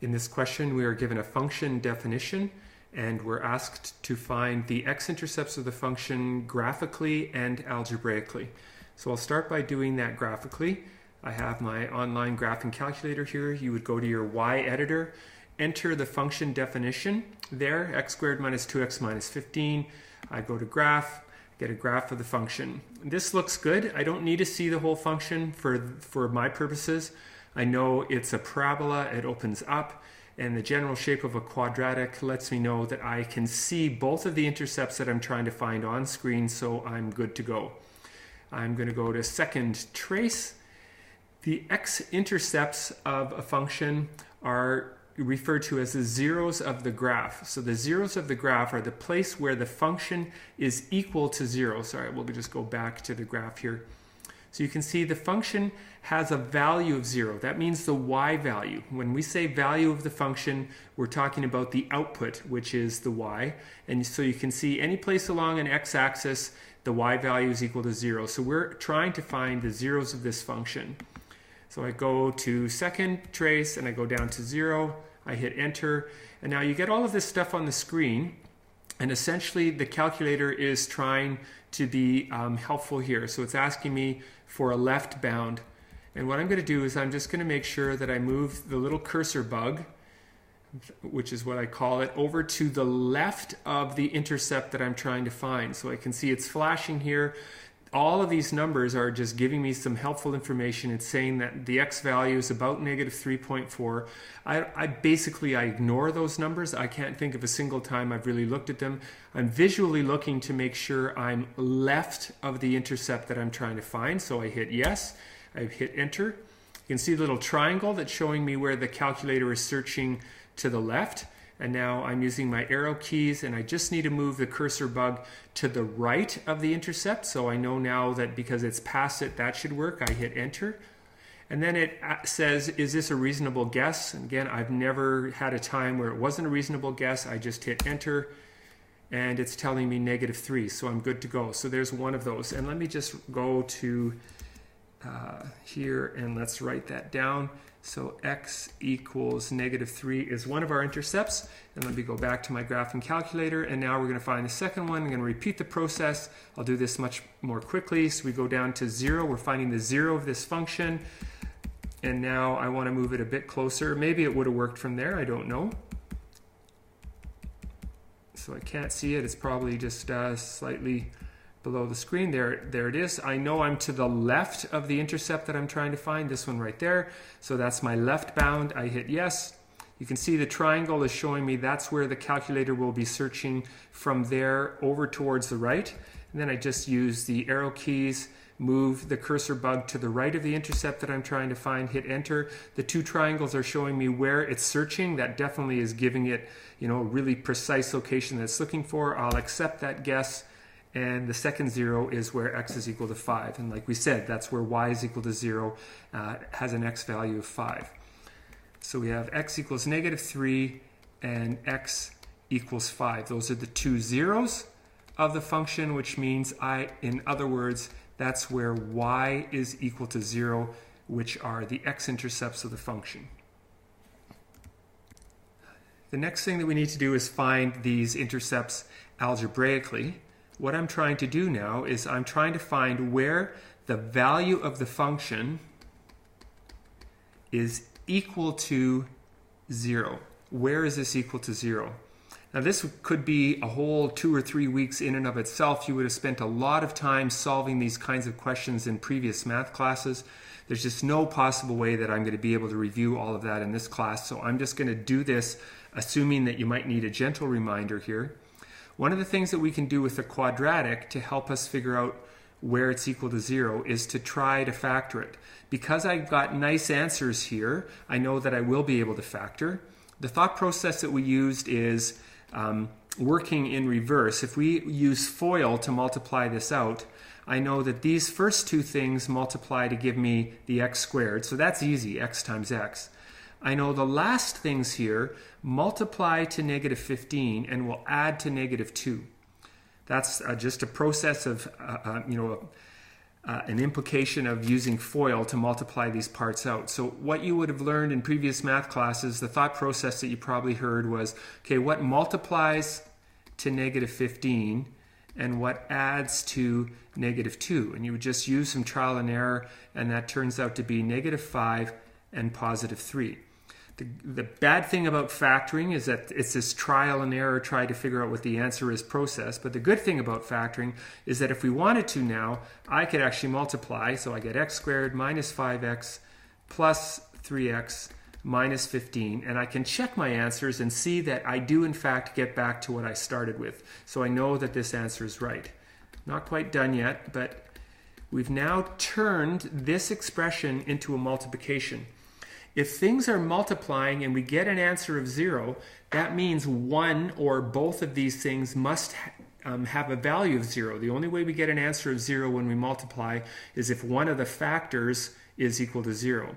In this question, we are given a function definition, and we're asked to find the x-intercepts of the function graphically and algebraically. So I'll start by doing that graphically. I have my online graphing calculator here. You would go to your y editor, enter the function definition there, x squared minus 2x minus 15. I go to graph, get a graph of the function. This looks good. I don't need to see the whole function for my purposes. I know it's a parabola, it opens up, and the general shape of a quadratic lets me know that I can see both of the intercepts that I'm trying to find on screen, so I'm good to go. I'm going to go to second trace. The x-intercepts of a function are referred to as the zeros of the graph. So the zeros of the graph are the place where the function is equal to 0. Sorry, we'll just go back to the graph here. So you can see the function has a value of 0. That means the y value. When we say value of the function, we're talking about the output, which is the y. And so you can see any place along an x-axis, the y value is equal to 0. So we're trying to find the zeros of this function. So I go to second trace and I go down to 0. I hit enter. And now you get all of this stuff on the screen. And essentially the calculator is trying to be helpful here. So it's asking me for a left bound. And what I'm going to do is I'm just going to make sure that I move the little cursor bug, which is what I call it, over to the left of the intercept that I'm trying to find. So I can see it's flashing here. All of these numbers are just giving me some helpful information. It's saying that the x value is about negative 3.4. I ignore those numbers. I can't think of a single time I've really looked at them. I'm visually looking to make sure I'm left of the intercept that I'm trying to find. So I hit yes. I hit enter. You can see the little triangle that's showing me where the calculator is searching to the left. And now I'm using my arrow keys, and I just need to move the cursor bug to the right of the intercept. So I know now that because it's past it, that should work. I hit enter. And then it says, is this a reasonable guess? And again, I've never had a time where it wasn't a reasonable guess. I just hit enter, and it's telling me negative 3. So I'm good to go. So there's one of those. And let me just go to here, and let's write that down. So x equals negative 3 is one of our intercepts. And let me go back to my graphing calculator. And now we're going to find the second one. I'm going to repeat the process. I'll do this much more quickly. So we go down to 0. We're finding the 0 of this function. And now I want to move it a bit closer. Maybe it would have worked from there. I don't know. So I can't see it. It's probably just slightly below the screen. There it is. I know I'm to the left of the intercept that I'm trying to find, this one right there. So that's my left bound. I hit yes. You can see the triangle is showing me that's where the calculator will be searching from there over towards the right. And then I just use the arrow keys, move the cursor bug to the right of the intercept that I'm trying to find, hit enter. The two triangles are showing me where it's searching. That definitely is giving it, a really precise location that it's looking for. I'll accept that guess. And the second 0 is where x is equal to 5. And like we said, that's where y is equal to 0, has an x value of 5. So we have x equals negative 3 and x equals 5. Those are the two zeros of the function, which means in other words, that's where y is equal to 0, which are the x-intercepts of the function. The next thing that we need to do is find these intercepts algebraically. What I'm trying to do now is I'm trying to find where the value of the function is equal to 0. Where is this equal to 0? Now this could be a whole 2 or 3 weeks in and of itself. You would have spent a lot of time solving these kinds of questions in previous math classes. There's just no possible way that I'm going to be able to review all of that in this class. So I'm just going to do this assuming that you might need a gentle reminder here. One of the things that we can do with a quadratic to help us figure out where it's equal to 0 is to try to factor it. Because I've got nice answers here, I know that I will be able to factor. The thought process that we used is working in reverse. If we use FOIL to multiply this out, I know that these first two things multiply to give me the x squared. So that's easy, x times x. I know the last things here multiply to negative 15 and will add to negative 2. That's just a process of an implication of using FOIL to multiply these parts out. So what you would have learned in previous math classes, the thought process that you probably heard was, okay, what multiplies to negative 15 and what adds to negative 2? And you would just use some trial and error, and that turns out to be negative 5 and positive 3. The bad thing about factoring is that it's this trial and error, try to figure out what the answer is process. But the good thing about factoring is that if we wanted to now, I could actually multiply. So I get x squared minus 5x plus 3x minus 15. And I can check my answers and see that I do in fact get back to what I started with. So I know that this answer is right. Not quite done yet, but we've now turned this expression into a multiplication. If things are multiplying and we get an answer of 0, that means one or both of these things must have a value of 0. The only way we get an answer of 0 when we multiply is if one of the factors is equal to 0.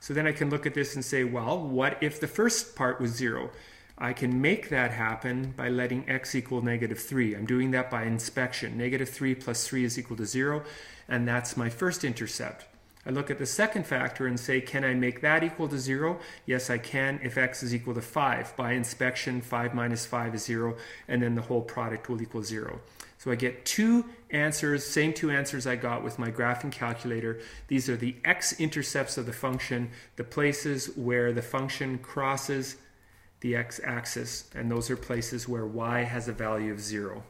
So then I can look at this and say, well, what if the first part was 0? I can make that happen by letting x equal negative 3. I'm doing that by inspection. Negative 3 plus 3 is equal to 0, and that's my first intercept. I look at the second factor and say, can I make that equal to 0? Yes, I can if x is equal to 5. By inspection, 5 minus 5 is 0, and then the whole product will equal 0. So I get two answers, same two answers I got with my graphing calculator. These are the x-intercepts of the function, the places where the function crosses the x-axis, and those are places where y has a value of 0.